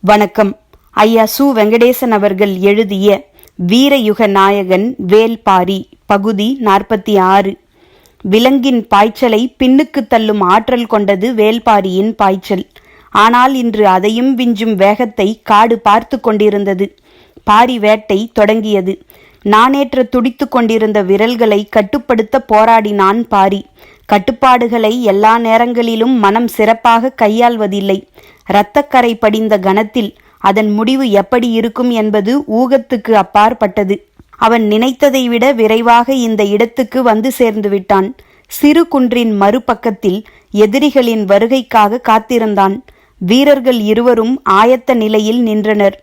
வணக்கம். ஐயா சு. வெங்கடேசன் அவர்கள் எழுதிய வீரயுக நாயகன் வேல்பாரி பகுதி 46. விலங்கின் பாய்ச்சலை பின்னுக்கு தள்ளும் ஆற்றல் கொண்டது வேல்பாரியின் பாய்ச்சல். ஆனால் இன்று அதையும் விஞ்சும் வேகத்தை காடு பார்த்து கொண்டிருந்தது. பாரி வேட்டை தொடங்கியது. நானேற்ற துடித்து கொண்டிருந்த விரல்களை கட்டுப்படுத்த போராடினான் பாரி. கட்டுப்பாடுகளை எல்லா நேரங்களிலும் மனம் சிறப்பாக கையாள்வதில்லை. இரத்தக்கரை படிந்த கணத்தில் அதன் முடிவு எப்படி இருக்கும் என்பது ஊகத்துக்கு அப்பாற்பட்டது. அவன் நினைத்ததை விட விரைவாக இந்த இடத்துக்கு வந்து சேர்ந்து விட்டான். சிறு குன்றின் மறுபக்கத்தில் எதிரிகளின் வருகைக்காக காத்திருந்தான். வீரர்கள் இருவரும் ஆயத்த நிலையில் நின்றனர்.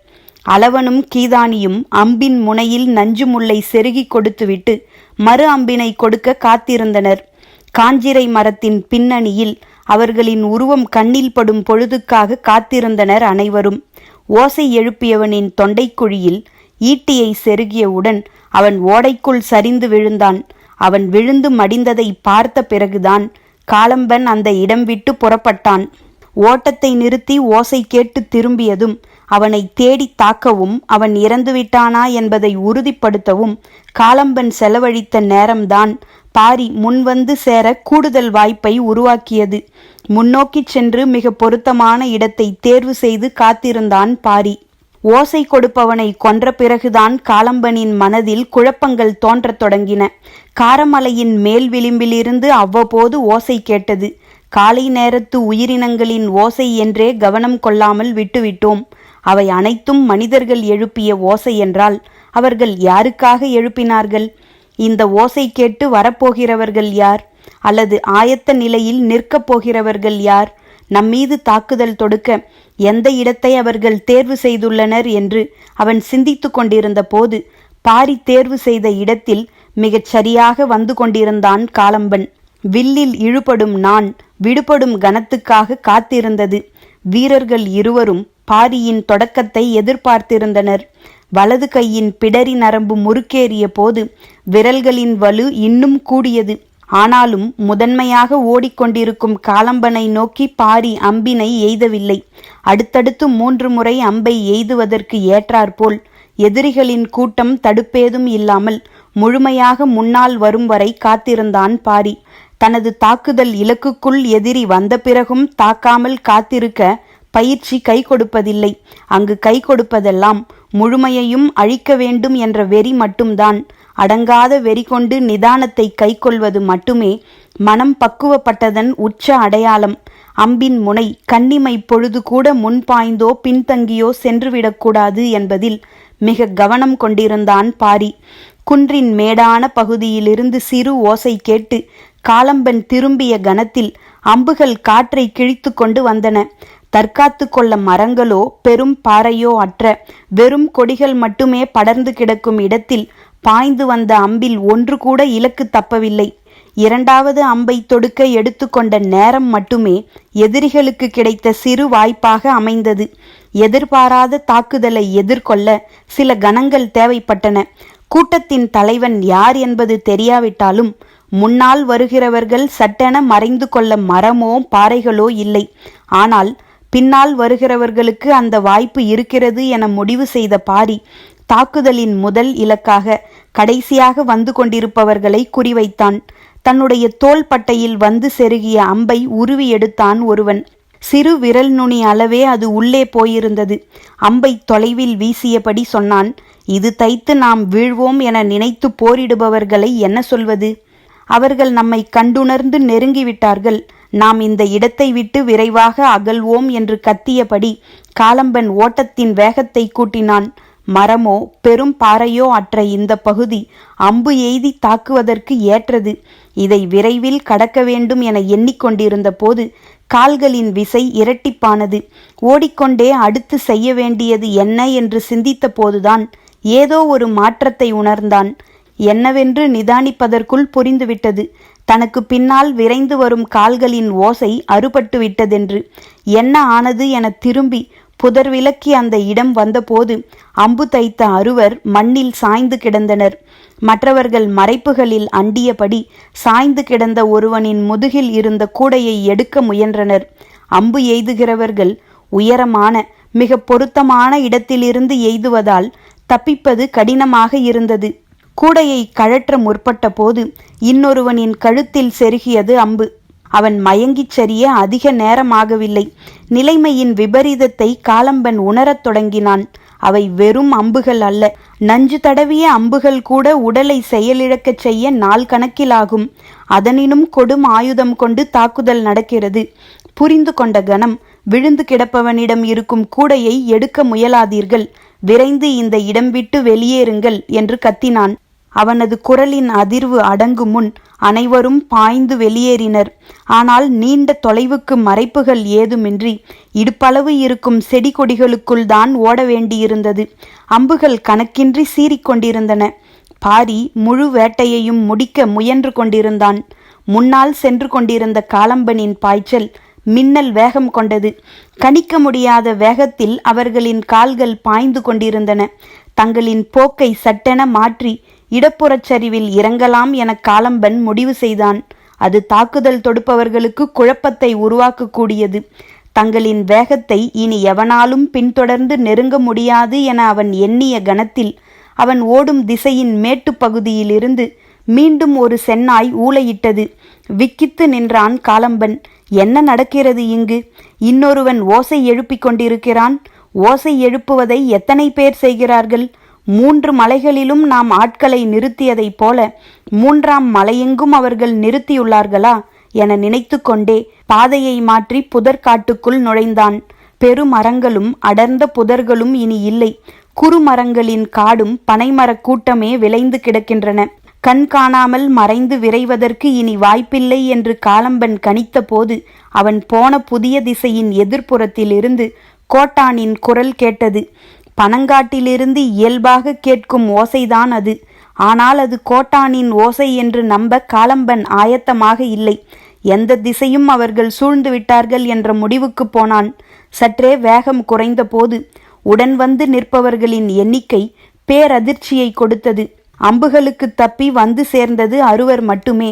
அளவனும் கீதானியும் அம்பின் முனையில் நஞ்சு முல்லை செருகி கொடுத்துவிட்டு மறு அம்பினை கொடுக்க காத்திருந்தனர். காஞ்சிரை மரத்தின் பின்னணியில் அவர்களின் உருவம் கண்ணில் படும் பொழுதுக்காக காத்திருந்தனர் அனைவரும். ஓசை எழுப்பியவனின் தொண்டைக்குழியில் ஈட்டியை செருகியவுடன் அவன் ஓடைக்குள் சரிந்து விழுந்தான். அவன் விழுந்து மடிந்ததை பார்த்த பிறகுதான் காலம்பன் அந்த இடம் விட்டு புறப்பட்டான். ஓட்டத்தை நிறுத்தி ஓசை கேட்டு திரும்பியதும் அவனை தேடி தாக்கவும் அவன் இறந்துவிட்டானா என்பதை உறுதிப்படுத்தவும் காலம்பன் செலவழித்த நேரம்தான் பாரி முன்வந்து சேர கூடுதல் வாய்ப்பை உருவாக்கியது. முன்னோக்கி சென்று மிக பொருத்தமான இடத்தை தேர்வு செய்து காத்திருந்தான் பாரி. ஓசை கொடுப்பவனை கொன்ற பிறகுதான் காலம்பனின் மனதில் குழப்பங்கள் தோன்றத் தொடங்கின. காரமலையின் மேல் விளிம்பிலிருந்து அவ்வப்போது ஓசை கேட்டது. காலை நேரத்து உயிரினங்களின் ஓசை என்றே கவனம் கொள்ளாமல் விட்டுவிட்டோம். அவை அனைத்தும் மனிதர்கள் எழுப்பிய ஓசை என்றால் அவர்கள் யாருக்காக எழுப்பினார்கள்? இந்த ஓசை கேட்டு வரப்போகிறவர்கள் யார்? அல்லது ஆயத்த நிலையில் நிற்கப் போகிறவர்கள் யார்? நம்மீது தாக்குதல் தொடுக்க எந்த இடத்தை அவர்கள் தேர்வு செய்துள்ளனர் என்று அவன் சிந்தித்து கொண்டிருந்த போது பாரி தேர்வு செய்த இடத்தில் மிகச் சரியாக வந்து கொண்டிருந்தான் காலம்பன். வில்லில் இழுபடும் நான் விடுபடும் கணத்துக்காக காத்திருந்தது. வீரர்கள் இருவரும் பாரியின் தொடக்கத்தை எதிர்பார்த்திருந்தனர். வலது கையின் பிடரி நரம்பு முறுக்கேறிய போது விரல்களின் வலு இன்னும் கூடியது. ஆனாலும் முதன்மையாக ஓடிக்கொண்டிருக்கும் காலம்பனை நோக்கி பாரி அம்பினை எய்தவில்லை. அடுத்தடுத்து 3 முறை அம்பை எய்துவதற்கு ஏற்றாற்போல் எதிரிகளின் கூட்டம் தடுப்பேதும் இல்லாமல் முழுமையாக முன்னால் வரும் வரை காத்திருந்தான் பாரி. தனது தாக்குதல் இலக்குக்குள் எதிரி வந்த பிறகும் தாக்காமல் காத்திருக்க பயிற்சி கை கொடுப்பதில்லை. அங்கு கை கொடுப்பதெல்லாம் முழுமையையும் அழிக்க வேண்டும் என்ற வெறி மட்டும்தான். அடங்காத வெறி கொண்டு நிதானத்தை கை கொள்வது மட்டுமே மனம் பக்குவப்பட்டதன் உச்ச அடையாளம். அம்பின் முனை கண்ணிமை பொழுது கூட முன்பாய்ந்தோ பின்தங்கியோ சென்றுவிடக்கூடாது என்பதில் மிக கவனம் கொண்டிருந்தான் பாரி. குன்றின் மேடான பகுதியிலிருந்து சிறு ஓசை கேட்டு காலம்பன் திரும்பிய கணத்தில் அம்புகள் காற்றை கிழித்து கொண்டு வந்தன. தற்காத்து கொள்ள மரங்களோ பெரும் பாறையோ அற்ற வெறும் கொடிகள் மட்டுமே படர்ந்து கிடக்கும் இடத்தில் பாய்ந்து வந்த அம்பில் ஒன்று கூட இலக்கு தப்பவில்லை. 2வது அம்பை தொடுக்க எடுத்துக்கொண்ட நேரம் மட்டுமே எதிரிகளுக்கு கிடைத்த சிறு வாய்ப்பாக அமைந்தது. எதிர்பாராத தாக்குதலை எதிர்கொள்ள சில கணங்கள் தேவைப்பட்டன. கூட்டத்தின் தலைவன் யார் என்பது தெரியாவிட்டாலும் முன்னால் வருகிறவர்கள் சட்டென மறைந்து கொள்ள மரமோ பாறைகளோ இல்லை. ஆனால் பின்னால் வருகிறவர்களுக்கு அந்த வாய்ப்பு இருக்கிறது என முடிவு செய்த பாரி தாக்குதலின் முதல் இலக்காக கடைசியாக வந்து கொண்டிருப்பவர்களை குறிவைத்தான். தன்னுடைய தோள் பட்டையில் வந்து செருகிய அம்பை உருவி எடுத்தான் ஒருவன். சிறு விரல் நுனி அளவே அது உள்ளே போயிருந்தது. அம்பை தொலைவில் வீசியபடி சொன்னான், இது தைத்து நாம் வீழ்வோம் என நினைத்து போரிடுபவர்களை என்ன சொல்வது? அவர்கள் நம்மை கண்டுணர்ந்து நெருங்கிவிட்டார்கள். நாம் இந்த இடத்தை விட்டு விரைவாக அகல்வோம் என்று கத்தியபடி காலம்பன் ஓட்டத்தின் வேகத்தை கூட்டினான். மரமோ பெரும் பாறையோ அற்ற இந்த பகுதி அம்பு எய்தி தாக்குவதற்கு ஏற்றது. இதை விரைவில் கடக்க வேண்டும் என எண்ணிக்கொண்டிருந்த போது கால்களின் விசை இரட்டிப்பானது. ஓடிக்கொண்டே அடுத்து செய்ய வேண்டியது என்ன என்று சிந்தித்த போதுதான் ஏதோ ஒரு மாற்றத்தை உணர்ந்தான். என்னவென்று நிதானிப்பதற்குள் புரிந்துவிட்டது. தனக்கு பின்னால் விரைந்து வரும் கால்களின் ஓசை அறுபட்டு விட்டதென்று. என்ன ஆனது என திரும்பி புதர் விலக்கி அந்த இடம் வந்தபோது அம்பு தைத்த அறுவர் மண்ணில் சாய்ந்து கிடந்தனர். மற்றவர்கள் மறைப்புகளில் அண்டியபடி சாய்ந்து கிடந்த ஒருவனின் முதுகில் இருந்த கூடையை எடுக்க முயன்றனர். அம்பு எய்துகிறவர்கள் உயரமான மிக பொருத்தமான இடத்திலிருந்து எய்துவதால் தப்பிப்பது கடினமாக இருந்தது. கூடையை கழற்ற முற்பட்ட போது இன்னொருவனின் கழுத்தில் செருகியது அம்பு. அவன் மயங்கிச் சரிய அதிக நேரமாகவில்லை. நிலைமையின் விபரீதத்தை காலம்பன் உணரத் தொடங்கினான். அவை வெறும் அம்புகள் அல்ல. நஞ்சு தடவிய அம்புகள் கூட உடலை செயலிழக்கச் செய்ய நாள் கணக்கிலாகும். அதனினும் கொடும் ஆயுதம் கொண்டு தாக்குதல் நடக்கிறது. புரிந்து கொண்ட கணம், விழுந்து கிடப்பவனிடம் இருக்கும் கூடையை எடுக்க முயலாதீர்கள், விரைந்து இந்த இடம் விட்டு வெளியேறுங்கள் என்று கத்தினான். அவனது குரலின் அதிர்வு அடங்கும் முன் அனைவரும் பாய்ந்து வெளியேறினர். ஆனால் நீண்ட தொலைவுக்கு மறைப்புகள் ஏதுமின்றி இடுப்பளவு இருக்கும் செடி கொடிகளுக்குள் தான் ஓட வேண்டியிருந்தது. அம்புகள் கணக்கின்றி சீறிக்கொண்டிருந்தன. பாரி முழு வேட்டையையும் முடிக்க முயன்று கொண்டிருந்தான். முன்னால் சென்று கொண்டிருந்த காலம்பனின் பாய்ச்சல் மின்னல் வேகம் கொண்டது. கணிக்க முடியாத வேகத்தில் அவர்களின் கால்கள் பாய்ந்து கொண்டிருந்தன. தங்களின் போக்கை சட்டென மாற்றி இடப்புறச் சரிவில் இறங்கலாம் என காலம்பன் முடிவு செய்தான். அது தாக்குதல் தொடுப்பவர்களுக்கு குழப்பத்தை உருவாக்கக்கூடியது. தங்களின் வேகத்தை இனி எவனாலும் பின்தொடர்ந்து நெருங்க முடியாது என அவன் எண்ணிய கணத்தில் அவன் ஓடும் திசையின் மேட்டு பகுதியிலிருந்து மீண்டும் ஒரு சென்னாய் ஊளையிட்டது. விக்கித்து நின்றான் காலம்பன். என்ன நடக்கிறது இங்கு? இன்னொருவன் ஓசை எழுப்பிக் கொண்டிருக்கிறான். ஓசை எழுப்புவதை எத்தனை பேர் செய்கிறார்கள்? 3 மலைகளிலும் நாம் ஆட்களை நிறுத்தியதைப் போல 3ஆம் மலையெங்கும் அவர்கள் நிறுத்தியுள்ளார்களா என நினைத்து கொண்டே பாதையை மாற்றி புதற்காட்டுக்குள் நுழைந்தான். பெருமரங்களும் அடர்ந்த புதர்களும் இனி இல்லை. குறுமரங்களின் காடும் பனைமரக் கூட்டமே விளைந்து கிடக்கின்றன. கண் காணாமல் மறைந்து விரைவதற்கு இனி வாய்ப்பில்லை என்று காலம்பன் கணித்த போது அவன் போன புதிய திசையின் எதிர்ப்புறத்திலிருந்து கோட்டானின் குரல் கேட்டது. பனங்காட்டிலிருந்து இயல்பாக கேட்கும் ஓசைதான் அது. ஆனால் அது கோட்டானின் ஓசை என்று நம்ப காலம்பன் ஆயத்தமாக இல்லை. எந்த திசையும் அவர்கள் சூழ்ந்து விட்டார்கள் என்ற முடிவுக்கு போனான். சற்றே வேகம் குறைந்த போது உடன் வந்து நிற்பவர்களின் எண்ணிக்கை பேரதிர்ச்சியை கொடுத்தது. அம்புகளுக்கு தப்பி வந்து சேர்ந்தது 6 மட்டுமே.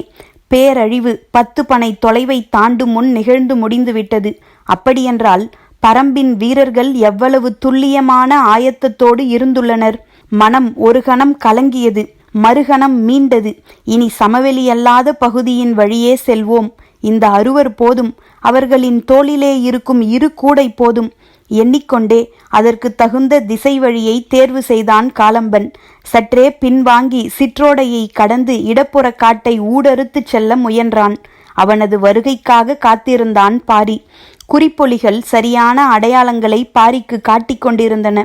பேரழிவு 10 பனை தொலைவை தாண்டும் முன் நிகழ்ந்து முடிந்துவிட்டது. அப்படியென்றால் பரம்பின் வீரர்கள் எவ்வளவு துல்லியமான ஆயத்தத்தோடு இருந்துள்ளனர்! மனம் ஒரு கணம் கலங்கியது, மறுகணம் மீண்டது. இனி சமவெளியல்லாத பகுதியின் வழியே செல்வோம். இந்த 6 போதும். அவர்களின் தோளிலே இருக்கும் 2 கூடை போதும். எண்ணிக்கொண்டே அதற்கு தகுந்த திசை வழியை தேர்வு செய்தான் காலம்பன். சற்றே பின்வாங்கி சிற்றோடையை கடந்து இடப்புற காட்டை ஊடறுத்து செல்ல முயன்றான். அவனது வருகைக்காக காத்திருந்தான் பாரி. குறிப்பொலிகள் சரியான அடையாளங்களை பாரிக்கு காட்டிக் கொண்டிருந்தன.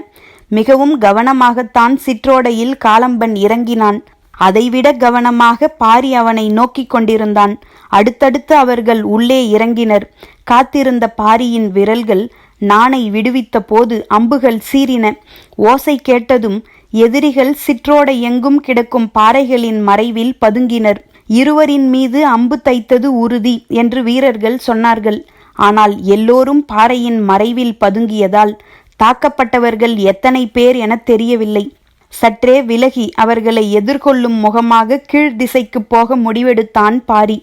மிகவும் கவனமாகத்தான் சிற்றோடையில் காலம்பன் இறங்கினான். அதைவிட கவனமாக பாரி அவனை நோக்கிக் கொண்டிருந்தான். அடுத்தடுத்து அவர்கள் உள்ளே இறங்கினர். காத்திருந்த பாரியின் விரல்கள் நாணை விடுவித்த போது அம்புகள் சீறின. ஓசை கேட்டதும் எதிரிகள் சிற்றோடை எங்கும் கிடக்கும் பாறைகளின் மறைவில் பதுங்கினர். 2 மீது அம்பு தைத்தது உறுதி என்று வீரர்கள் சொன்னார்கள். ஆனால் எல்லோரும் பாறையின் மறைவில் பதுங்கியதால் தாக்கப்பட்டவர்கள் எத்தனை பேர் என தெரியவில்லை. சற்றே விலகி அவர்களை எதிர்கொள்ளும் முகமாக கீழ் திசைக்கு போக முடிவெடுத்தான் பாரி.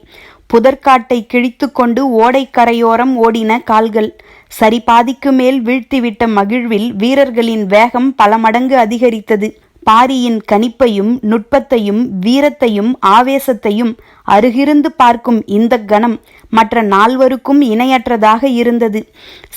புதற்காட்டை கிழித்து கொண்டு ஓடைக்கரையோரம் ஓடின கால்கள். சரிபாதிக்கு மேல் வீழ்த்திவிட்ட மகிழ்வில் வீரர்களின் வேகம் பல மடங்கு அதிகரித்தது. பாரியின் கணிப்பையும் நுட்பத்தையும் வீரத்தையும் ஆவேசத்தையும் அருகிருந்து பார்க்கும் இந்த கணம் மற்ற 4 இணையற்றதாக இருந்தது.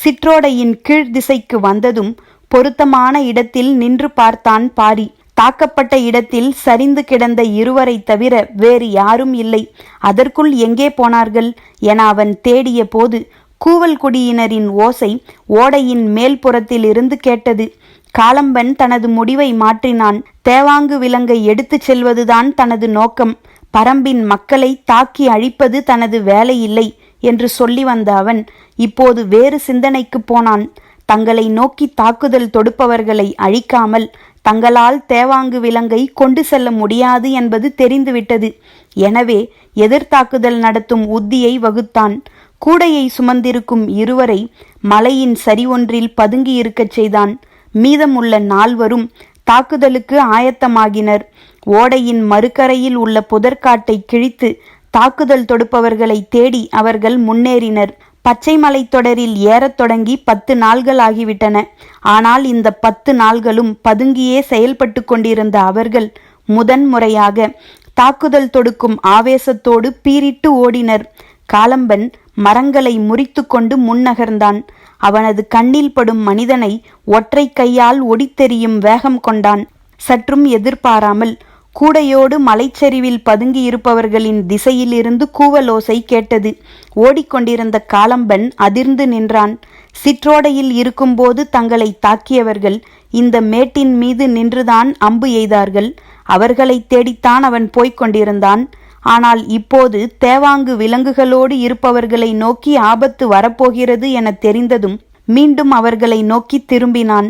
சிற்றோடையின் கீழ் திசைக்கு வந்ததும் பொருத்தமான இடத்தில் நின்று பார்த்தான் பாரி. தாக்கப்பட்ட இடத்தில் சரிந்து கிடந்த 2 தவிர வேறு யாரும் இல்லை. அதற்குள் எங்கே போனார்கள் என அவன் தேடிய போது கூவல் குடியினரின் ஓசை ஓடையின் மேல்புறத்தில் இருந்து கேட்டது. காலம்பன் தனது முடிவை மாற்றினான். தேவாங்கு விலங்கை எடுத்துச் செல்வதுதான் தனது நோக்கம். பரம்பின் மக்களை தாக்கி அழிப்பது தனது வேலை இல்லை என்று சொல்லி வந்த அவன் இப்போது வேறு சிந்தனைக்கு போனான். தங்களை நோக்கி தாக்குதல் தொடுப்பவர்களை அழிக்காமல் தங்களால் தேவாங்கு விலங்கை கொண்டு செல்ல முடியாது என்பது தெரிந்துவிட்டது. எனவே எதிர்த்தாக்குதல் நடத்தும் உத்தியை வகுத்தான். கூடையை சுமந்திருக்கும் 2 மலையின் சரி ஒன்றில் பதுங்கி இருக்கச் செய்தான். மீதமுள்ள 4 தாக்குதலுக்கு ஆயத்தமாகினர். ஓடையின் மறுகரையில் உள்ள புதற்காட்டை கிழித்து தாக்குதல் தொடுப்பவர்களை தேடி அவர்கள் முன்னேறினர். பச்சை மலைத்தொடரில் ஏறத் தொடங்கி 10 நாள்கள் ஆகிவிட்டன. ஆனால் இந்த 10 நாள்களும் பதுங்கியே செயல்பட்டு கொண்டிருந்த அவர்கள் முதன்முறையாக தாக்குதல் தொடுக்கும் ஆவேசத்தோடு பீரிட்டு ஓடினர். காலம்பன் மரங்களை முறித்து கொண்டு முன்னகர்ந்தான். அவனது கண்ணில் படும் மனிதனை ஒற்றை கையால் ஒடித்தெறியும் வேகம் கொண்டான். சற்றும் எதிர்பாராமல் கூடையோடு மலைச்சரிவில் பதுங்கியிருப்பவர்களின் திசையிலிருந்து கூவலோசை கேட்டது. ஓடிக்கொண்டிருந்த காலம்பன் அதிர்ந்து நின்றான். சிற்றோடையில் இருக்கும்போது தங்களை தாக்கியவர்கள் இந்த மேட்டின் மீது நின்றுதான் அம்பு எய்தார்கள். அவர்களை தேடித்தான் அவன் போய்க் கொண்டிருந்தான். ஆனால் இப்போது தேவாங்கு விலங்குகளோடு இருப்பவர்களை நோக்கி ஆபத்து வரப்போகிறது என தெரிந்ததும் மீண்டும் அவர்களை நோக்கி திரும்பினான்.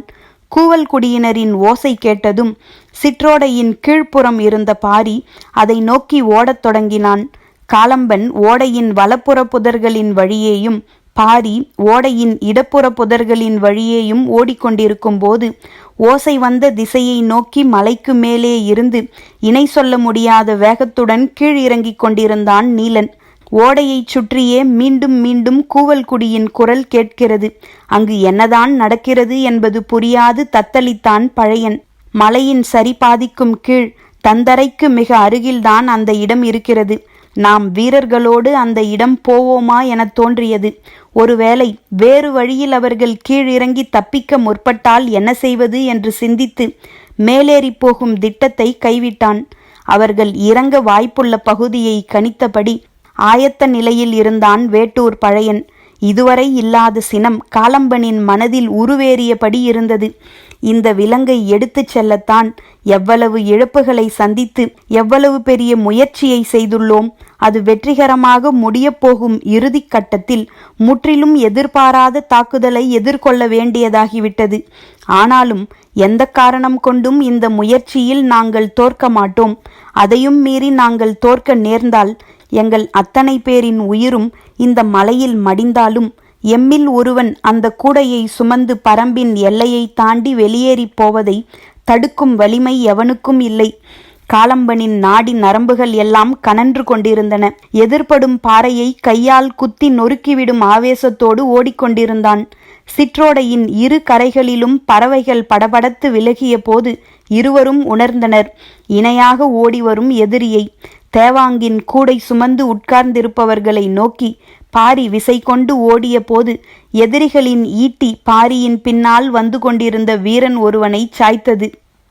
கூவல் குடியினரின் ஓசை கேட்டதும் சிற்றோடையின் கீழ்ப்புறம் இருந்த பாரி அதை நோக்கி ஓடத் தொடங்கினான். காலம்பன் ஓடையின் வலப்புற புதர்களின் வழியேயும் பாரி ஓடையின் இடப்புற புதர்களின் வழியேயும் ஓடிக்கொண்டிருக்கும் போது ஓசை வந்த திசையை நோக்கி மலைக்கு மேலே இருந்து இணை சொல்ல முடியாத வேகத்துடன் கீழ் இறங்கிக் கொண்டிருந்தான் நீலன். ஓடையைச் சுற்றியே மீண்டும் மீண்டும் கூவல் குடியின் குரல் கேட்கிறது. அங்கு என்னதான் நடக்கிறது என்பது புரியாது தத்தளித்தான் பழையன். மலையின் சரிபாதிக்கும் கீழ் தந்தரைக்கு மிக அருகில்தான் அந்த இடம் இருக்கிறது. நாம் வீரர்களோடு அந்த இடம் போவோமா என தோன்றியது. ஒருவேளை வேறு வழியில் அவர்கள் கீழிறங்கி தப்பிக்க முற்பட்டால் என்ன செய்வது என்று சிந்தித்து மேலேறி போகும் திட்டத்தை கைவிட்டான். அவர்கள் இறங்க வாய்ப்புள்ள பகுதியை கணித்தபடி ஆயத்த நிலையில் இருந்தான் வேட்டூர் பழையன். இதுவரை இல்லாத சினம் காலம்பனின் மனதில் உருவேறியபடி இருந்தது. இந்த விலங்கை எடுத்துச் செல்லத்தான் எவ்வளவு இழப்புகளை சந்தித்து எவ்வளவு பெரிய முயற்சியை செய்துள்ளோம். அது வெற்றிகரமாக முடியப்போகும் இறுதி கட்டத்தில் முற்றிலும் எதிர்பாராத தாக்குதலை எதிர்கொள்ள வேண்டியதாகிவிட்டது. ஆனாலும் எந்த காரணம் கொண்டும் இந்த முயற்சியில் நாங்கள் தோற்க மாட்டோம். அதையும் மீறி நாங்கள் தோற்க நேர்ந்தால் எங்கள் அத்தனை பேரின் உயிரும் இந்த மலையில் மடிந்தாலும் எம்மில் ஒருவன் அந்த கூடையை சுமந்து பரம்பின் எல்லையை தாண்டி வெளியேறி போவதை தடுக்கும் வலிமை எவனுக்கும் இல்லை. காலம்பனின் நாடி நரம்புகள் எல்லாம் கனன்று கொண்டிருந்தன. எதிர்படும் பாறையை கையால் குத்தி நொறுக்கிவிடும் ஆவேசத்தோடு ஓடிக்கொண்டிருந்தான். சிற்றோடையின் இரு கரைகளிலும் பறவைகள் படபடத்து விலகிய போது இருவரும் உணர்ந்தனர் இணையாக ஓடிவரும் எதிரியை. தேவாங்கின் கூடை சுமந்து உட்கார்ந்திருப்பவர்களை நோக்கி பாரி விசை கொண்டு ஓடிய போது எதிரிகளின் ஈட்டி பாரியின் பின்னால் வந்து கொண்டிருந்த வீரன் ஒருவனை சாய்த்தது.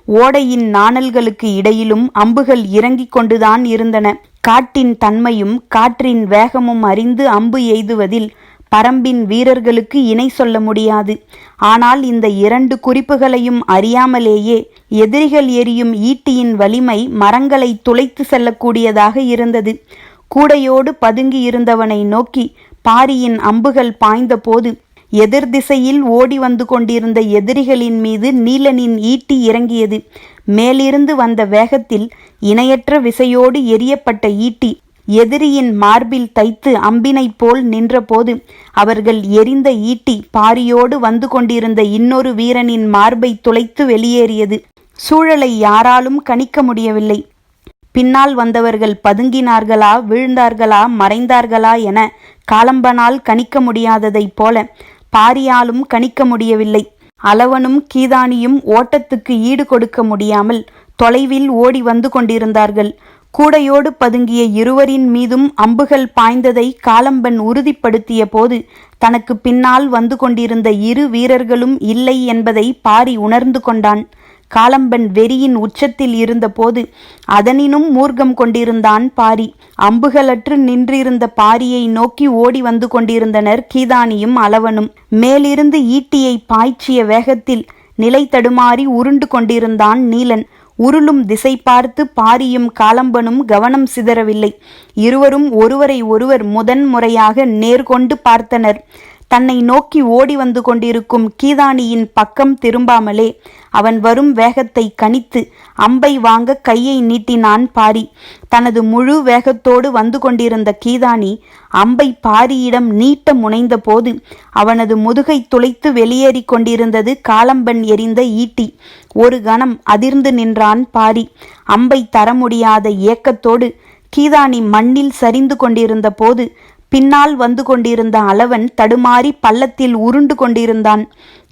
ஓடையின் நாணல்களுக்கு இடையிலும் அம்புகள் இறங்கிக் கொண்டுதான் இருந்தன. காட்டின் தன்மையும் காற்றின் வேகமும் அறிந்து அம்பு எய்துவதில் பரம்பின் வீரர்களுக்கு இணை சொல்ல முடியாது. ஆனால் இந்த 2 குறிப்புகளையும் அறியாமலேயே எதிரிகள் எரியும் ஈட்டியின் வலிமை மரங்களை துளைத்து செல்லக்கூடியதாக இருந்தது. கூடையோடு பதுங்கி இருந்தவனை நோக்கி பாரியின் அம்புகள் பாய்ந்த போது எதிர் திசையில் ஓடி வந்து கொண்டிருந்த எதிரிகளின் மீது நீலனின் ஈட்டி இறங்கியது. மேலிருந்து வந்த வேகத்தில் இணையற்ற விசையோடு எரியப்பட்ட ஈட்டி எதிரியின் மார்பில் தைத்து அம்பினை போல் நின்றபோது அவர்கள் எரிந்த ஈட்டி பாரியோடு வந்து கொண்டிருந்த இன்னொரு வீரனின் மார்பை துளைத்து வெளியேறியது. சூழலை யாராலும் கணிக்க முடியவில்லை. பின்னால் வந்தவர்கள் பதுங்கினார்களா, வீழ்ந்தார்களா, மறைந்தார்களா என காலம்பனால் கணிக்க முடியாததைப் போல பாரியாலும் கணிக்க முடியவில்லை. அளவனும் கீதானியும் ஓட்டத்துக்கு ஈடு கொடுக்க முடியாமல் தொலைவில் ஓடி வந்து கொண்டிருந்தார்கள். கூடையோடு பதுங்கிய இருவரின் மீதும் அம்புகள் பாய்ந்ததை காலம்பன் உறுதிப்படுத்திய போது தனக்கு பின்னால் வந்து கொண்டிருந்த 2 வீரர்களும் இல்லை என்பதை பாரி உணர்ந்து கொண்டான். காலம்பன் வெறியின் உச்சத்தில் இருந்தபோது அதனினும் மூர்க்கம் கொண்டிருந்தான் பாரி. அம்புகளற்று நின்றிருந்த பாரியை நோக்கி ஓடி வந்து கொண்டிருந்தனர் கீதானியும் அளவனும். மேலிருந்து ஈட்டியை பாய்ச்சிய வேகத்தில் நிலை தடுமாறி உருண்டு கொண்டிருந்தான் நீலன். உருளும் திசை பார்த்து பாரியும் காலம்பனும் கவனம் சிதறவில்லை. இருவரும் ஒருவரை ஒருவர் முதன்முறையாக நேர்கொண்டு பார்த்தனர். தன்னை நோக்கி ஓடி வந்து கொண்டிருக்கும் கீதானியின் பக்கம் திரும்பாமலே அவன் வரும் வேகத்தை கணித்து அம்பை வாங்க கையை நீட்டினான் பாரி. தனது முழு வேகத்தோடு வந்து கொண்டிருந்த கீதானி அம்பை பாரியிடம் நீட்ட முனைந்த போது அவனது முதுகை துளைத்து வெளியேறி கொண்டிருந்தது காலம்பன் எறிந்த ஈட்டி. ஒரு கணம் அதிர்ந்து நின்றான் பாரி. அம்பை தர முடியாத ஏக்கத்தோடு கீதானி மண்ணில் சரிந்து கொண்டிருந்த போது பின்னால் வந்து கொண்டிருந்த அளவன் தடுமாறி பள்ளத்தில் உருண்டு கொண்டிருந்தான்.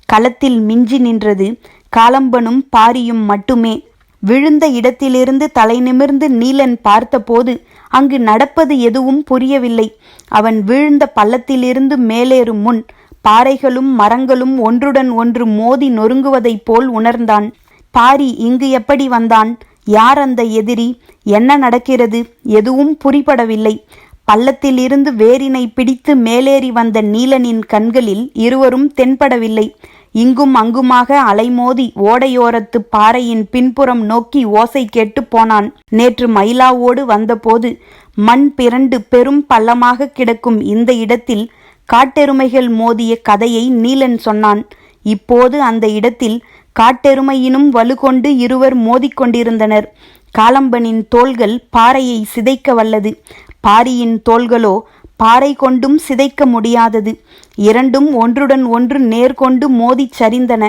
களத்தில் மிஞ்சி நின்றது காலம்பனும் பாரியும் மட்டுமே. விழுந்த இடத்திலிருந்து தலை நிமிர்ந்து நீலன் பார்த்தபோது அங்கு நடப்பது எதுவும் புரியவில்லை. அவன் வீழ்ந்த பள்ளத்திலிருந்து மேலேறும் முன் பாறைகளும் மரங்களும் ஒன்றுடன் ஒன்று மோதி நொறுங்குவதைப் போல் உணர்ந்தான். பாரி இங்கு எப்படி வந்தான்? யார் அந்த எதிரி? என்ன நடக்கிறது? எதுவும் புரிபடவில்லை. பள்ளத்திலிருந்து வேரினை பிடித்து மேலேறி வந்த நீலனின் கண்களில் இருவரும் தென்படவில்லை. இங்கும் அங்குமாக அலைமோதி ஓடையோரத்து பாறையின் பின்புறம் நோக்கி ஓசை கேட்டு போனான். நேற்று மயிலாவோடு வந்தபோது மண் பிறண்டு பெரும் பள்ளமாக கிடக்கும் இந்த இடத்தில் காட்டெருமைகள் மோதிய கதையை நீலன் சொன்னான். இப்போது அந்த இடத்தில் காட்டெருமையினும் வலுகொண்டு இருவர் மோதிக்கொண்டிருந்தனர். காலம்பனின் தோள்கள் பாறையை சிதைக்க வல்லது. பாரியின் தோள்களோ பாறை கொண்டும் சிதைக்க முடியாதது. இரண்டும் ஒன்றுடன் ஒன்று நேர்கொண்டு மோதிச் சரிந்தன.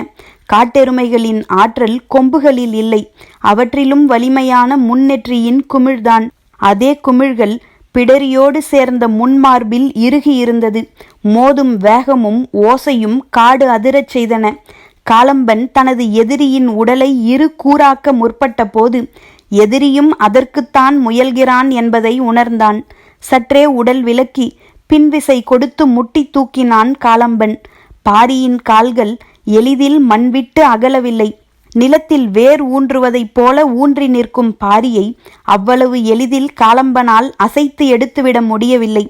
காட்டெருமைகளின் ஆற்றல் கொம்புகளில் இல்லை, அவற்றிலும் வலிமையான முன்னெற்றியின் குமிழ்தான். அதே குமிழ்கள் பிடரியோடு சேர்ந்த முன்மார்பில் இறுகி இருந்தது. மோதும் வேகமும் ஓசையும் காடு அதிரச் செய்தன. காலம்பன் தனது எதிரியின் உடலை இரு கூறாக்க முற்பட்ட போது எதிரியும் அதற்குத்தான் முயல்கிறான் என்பதை உணர்ந்தான். சற்றே உடல் விலக்கி பின்விசை கொடுத்து முட்டி தூக்கினான் காலம்பன். பாரியின் கால்கள் எளிதில் மண்விட்டு அகலவில்லை. நிலத்தில் வேர் ஊன்றுவதைப் போல ஊன்றி நிற்கும் பாரியை அவ்வளவு எளிதில் காலம்பனால் அசைத்து எடுத்துவிட முடியவில்லை.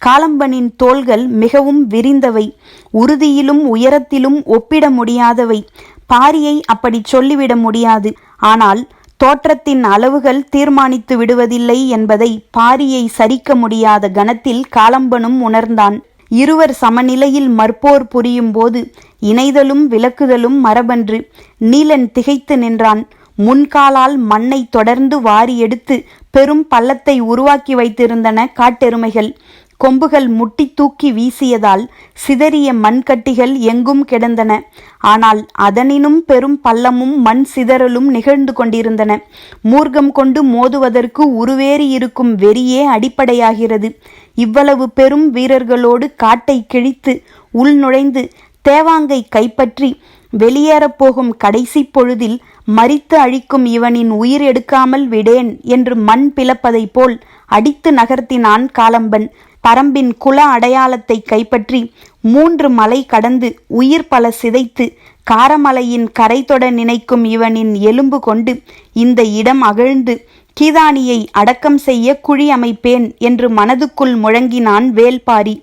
காலம்பனின் தோள்கள் மிகவும் விரிந்தவை, உறுதியிலும் உயரத்திலும் ஒப்பிட முடியாதவை. பாரியை அப்படி சொல்லிவிட முடியாது. ஆனால் தோற்றத்தின் அளவுகள் தீர்மானித்து விடுவதில்லை என்பதை பாரியை சரிக்க முடியாத கணத்தில் காலம்பனும் உணர்ந்தான். இருவர் சமநிலையில் மற்போர் புரியும் போது இணைதலும் விலக்குதலும் மரபன்று. நீலன் திகைத்து நின்றான். முன்காலால் மண்ணை தொடர்ந்து வாரி எடுத்து பெரும் பள்ளத்தை உருவாக்கி வைத்திருந்தன காட்டெருமைகள். கொம்புகள் முட்டி தூக்கி வீசியதால் சிதறிய மண்கட்டிகள் எங்கும் கிடந்தன. ஆனால் அதனினும் பெரும் பள்ளமும் மண் சிதறலும் நிகழ்ந்து கொண்டிருந்தன. மூர்க்கம் கொண்டு மோதுவதற்கு உருவேறி இருக்கும் வெறியே அடிப்படையாகிறது. இவ்வளவு பெரும் வீரர்களோடு காட்டை கிழித்து உள்நுழைந்து தேவாங்கை கைப்பற்றி வெளியேறப்போகும் கடைசி பொழுதில் மரித்து அழிக்கும் இவனின் உயிர் எடுக்காமல் விடேன் என்று மண் பிளப்பதைப் போல் அடித்து நகர்த்தினான் காலம்பன். பரம்பின் குல அடையாளத்தை கைப்பற்றி 3 மலை கடந்து உயிர் பல சிதைத்து காரமலையின் கரை தொட நினைக்கும் இவனின் எலும்பு கொண்டு இந்த இடம் அகழ்ந்து கீதானியை அடக்கம் செய்ய குழி அமைப்பேன் என்று மனதுக்குள் முழங்கினான் வேல்பாரி.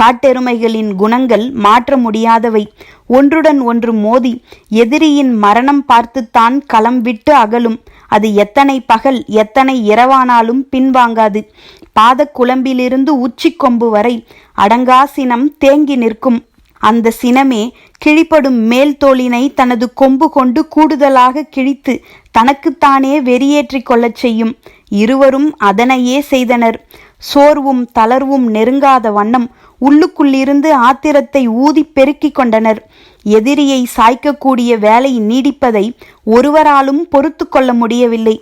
காட்டெருமைகளின் குணங்கள் மாற்ற முடியாதவை. ஒன்றுடன் ஒன்று மோதி எதிரியின் மரணம் பார்த்துத்தான் களம் விட்டு அகலும். அது எத்தனை பகல் எத்தனை இரவானாலும் பின்வாங்காது. பாதக்குழம்பிலிருந்து உச்சிக்கொம்பு வரை அடங்கா சினம் தேங்கி நிற்கும். அந்த சினமே கிழிப்படும் மேல் தோளினை தனது கொம்பு கொண்டு கூடுதலாக கிழித்து தனக்குத்தானே வெறியேற்றி கொள்ளச் செய்யும். இருவரும் அதனையே செய்தனர். சோர்வும் தளர்வும் நெருங்காத வண்ணம் உள்ளுக்குள்ளிருந்து ஆத்திரத்தை ஊதி பெருக்கிக் கொண்டனர். எதிரியை சாய்க்கக்கூடிய வேலை நீடிப்பதை ஒருவராலும் பொறுத்து கொள்ள முடியவில்லை.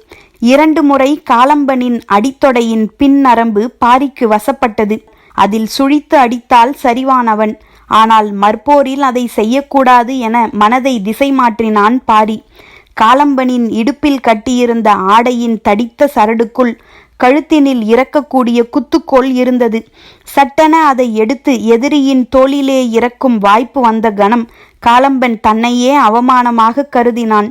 2 முறை காலம்பனின் அடித்தொடையின் பின் நரம்பு பாரிக்கு வசப்பட்டது. அதில் சுழித்து அடித்தால் சரிவானவன். ஆனால் மற்போரில் அதை செய்யக்கூடாது என மனதை திசை மாற்றினான் பாரி. காலம்பனின் இடுப்பில் கட்டியிருந்த ஆடையின் தடித்த சரடுக்குள் கழுத்தினில் இறக்கக்கூடிய குத்துக்கோல் இருந்தது. சட்டென அதை எடுத்து எதிரியின் தோளிலே இறக்கும் வாய்ப்பு வந்த கணம் காலம்பன் தன்னையே அவமானமாக கருதினான்.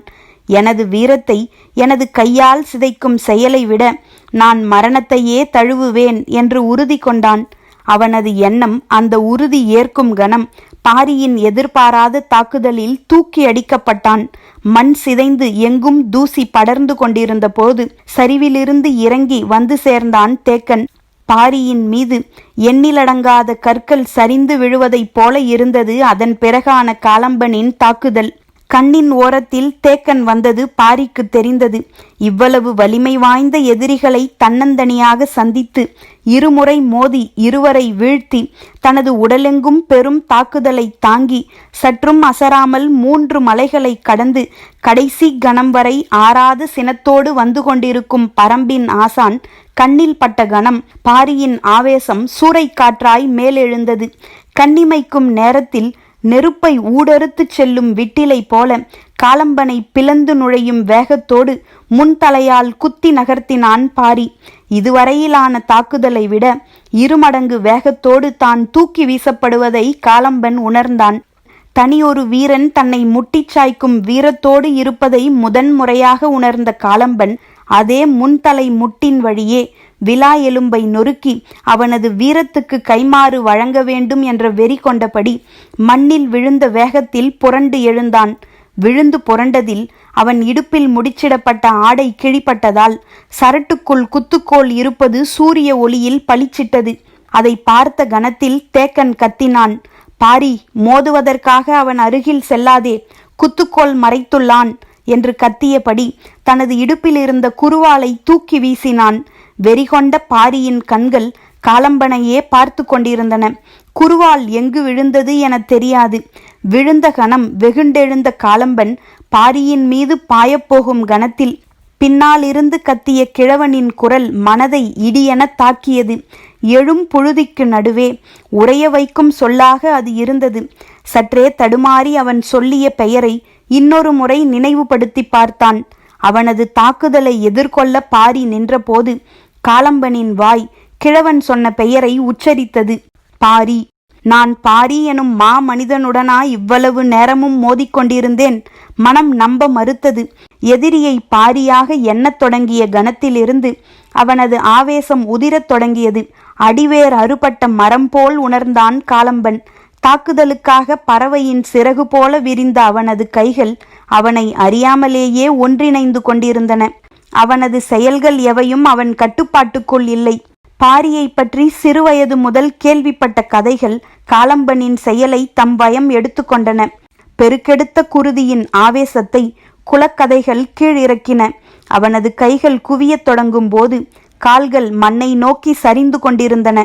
எனது வீரத்தை எனது கையால் சிதைக்கும் செயலை விட நான் மரணத்தையே தழுவுவேன் என்று உறுதி கொண்டான். அவனது எண்ணம் அந்த உறுதி ஏற்கும் கணம் பாரியின் எதிர்பாராத தாக்குதலில் தூக்கி அடிக்கப்பட்டான். மண் சிதைந்து எங்கும் தூசி படர்ந்து கொண்டிருந்த போது சரிவிலிருந்து இறங்கி வந்து சேர்ந்தான் தேக்கன். பாரியின் மீது எண்ணிலடங்காத கற்கள் சரிந்து விழுவதைப் போல இருந்தது அதன் பிறகான காலம்பனின் தாக்குதல். கண்ணின் ஓரத்தில் தேக்கன் வந்தது பாரிக்கு தெரிந்தது. இவ்வளவு வலிமை வாய்ந்த எதிரிகளை தன்னந்தனியாக சந்தித்து இருமுறை மோதி இருவரை வீழ்த்தி தனது உடலெங்கும் பெரும் தாக்குதலை தாங்கி சற்றும் அசராமல் 3 மலைகளை கடந்து கடைசி கணம் வரை ஆறாத சினத்தோடு வந்து கொண்டிருக்கும் பரம்பின் ஆசான் கண்ணில் பட்ட கணம் பாரியின் ஆவேசம் சூறைக்காற்றாய் மேலெழுந்தது. கண்ணிமைக்கும் நேரத்தில் நெருப்பை ஊடறுத்துச் செல்லும் விட்டிலை போல காலம்பனை பிளந்து நுழையும் வேகத்தோடு முன்தலையால் குத்தி நகர்த்தினான் பாரி. இதுவரையிலான தாக்குதலை விட 2 மடங்கு வேகத்தோடு தான் தூக்கி வீசப்படுவதை காலம்பன் உணர்ந்தான். தனியொரு வீரன் தன்னை முட்டிச் சாய்க்கும் வீரத்தோடு இருப்பதை முதன்முறையாக உணர்ந்த காலம்பன் அதே முன்தலை முட்டின் வழியே விலா எலும்பை நொறுக்கி அவனது வீரத்துக்கு கைமாறு வழங்க வேண்டும் என்ற வெறி கொண்டபடி மண்ணில் விழுந்த வேகத்தில் புரண்டு எழுந்தான். விழுந்து புரண்டதில் அவன் இடுப்பில் முடிச்சிடப்பட்ட ஆடை கிழிப்பட்டதால் சரட்டுக்குள் குத்துக்கோல் இருப்பது சூரிய ஒளியில் பளிச்சிட்டது. அதை பார்த்த கணத்தில் தேக்கன் கத்தினான். பாரி, மோதுவதற்காக அவன் அருகில் செல்லாதே, குத்துக்கோல் மறைத்துள்ளான் என்று கத்தியபடி தனது இடுப்பில் இருந்த குருவாலை தூக்கி வீசினான். வெறிகொண்ட பாரியின் கண்கள் காலம்பனையே பார்த்து கொண்டிருந்தன. குருவால் எங்கு விழுந்தது என தெரியாது. விழுந்த கணம் வெகுண்டெழுந்த காலம்பன் பாரியின் மீது பாயப்போகும் கணத்தில் பின்னாலிருந்து கத்திய கிழவனின் குரல் மனதை இடியென தாக்கியது. எழும் புழுதிக்கு நடுவே உறைய வைக்கும் சொல்லாக அது இருந்தது. சற்றே தடுமாறி அவன் சொல்லிய பெயரை இன்னொரு முறை நினைவுபடுத்தி பார்த்தான். அவனது தாக்குதலை எதிர்கொள்ள பாரி நின்றபோது காலம்பனின் வாய் கிழவன் சொன்ன பெயரை உச்சரித்தது. பாரி. நான் பாரி எனும் மனிதனுடனா இவ்வளவு நேரமும் மோதிக்கொண்டிருந்தேன். மனம் நம்ப மறுத்தது. எதிரியை பாரியாக எண்ணத் தொடங்கிய கணத்திலிருந்து அவனது ஆவேசம் உதிரத் தொடங்கியது. அடிவேர் அறுபட்ட மரம் போல் உணர்ந்தான் காலம்பன். தாக்குதலுக்காக பறவையின் சிறகு போல விரிந்த அவனது கைகள் அவனை அறியாமலேயே ஒன்றிணைந்து கொண்டிருந்தன. அவனது செயல்கள் எவையும் அவன் கட்டுப்பாட்டுக்குள் இல்லை. பாரியை பற்றி சிறுவயது முதல் கேள்விப்பட்ட கதைகள் காலம்பனின் செயலை தம் வயம் எடுத்துக்கொண்டன. பெருக்கெடுத்த குருதியின் ஆவேசத்தை குலக்கதைகள் கீழிறக்கின. அவனது கைகள் குவியத் தொடங்கும் போது கால்கள் மண்ணை நோக்கி சரிந்து கொண்டிருந்தன.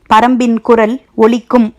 பரம்பின் குரல் ஒலிக்கும்.